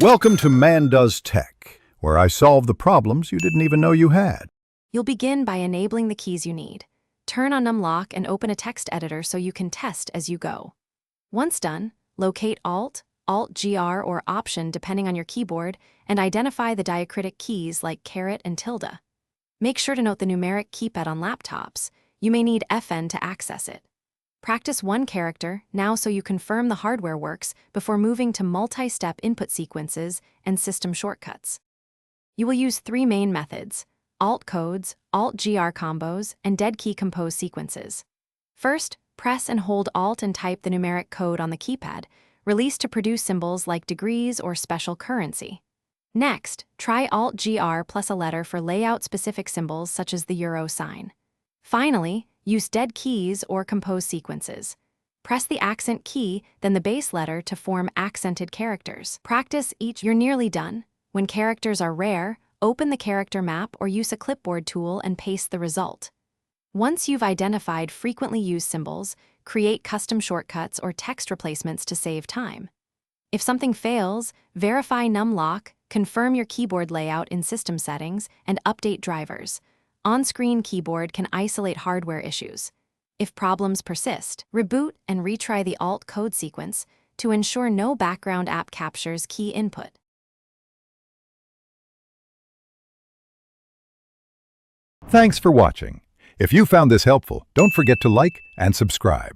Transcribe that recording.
Welcome to Man Does Tech, where I solve the problems you didn't even know you had. You'll begin by enabling the keys you need. Turn on Numlock and open a text editor so you can test as you go. Once done, locate Alt-GR or Option depending on your keyboard, and identify the diacritic keys like caret and tilde. Make sure to note the numeric keypad on laptops. You may need FN to access it. Practice one character now so you confirm the hardware works before moving to multi-step input sequences and system shortcuts. You will use three main methods: Alt codes, Alt-GR combos, and dead key compose sequences. First, press and hold Alt and type the numeric code on the keypad, released to produce symbols like degrees or special currency. Next, try Alt-GR plus a letter for layout-specific symbols such as the euro sign. Finally, use dead keys or compose sequences. Press the accent key, then the base letter to form accented characters. Practice each. You're nearly done. When characters are rare, open the character map or use a clipboard tool and paste the result. Once you've identified frequently used symbols, create custom shortcuts or text replacements to save time. If something fails, verify Numlock, confirm your keyboard layout in system settings, and update drivers. On-screen keyboard can isolate hardware issues. If problems persist, reboot and retry the Alt code sequence to ensure no background app captures key input. Thanks for watching. If you found this helpful, don't forget to like and subscribe.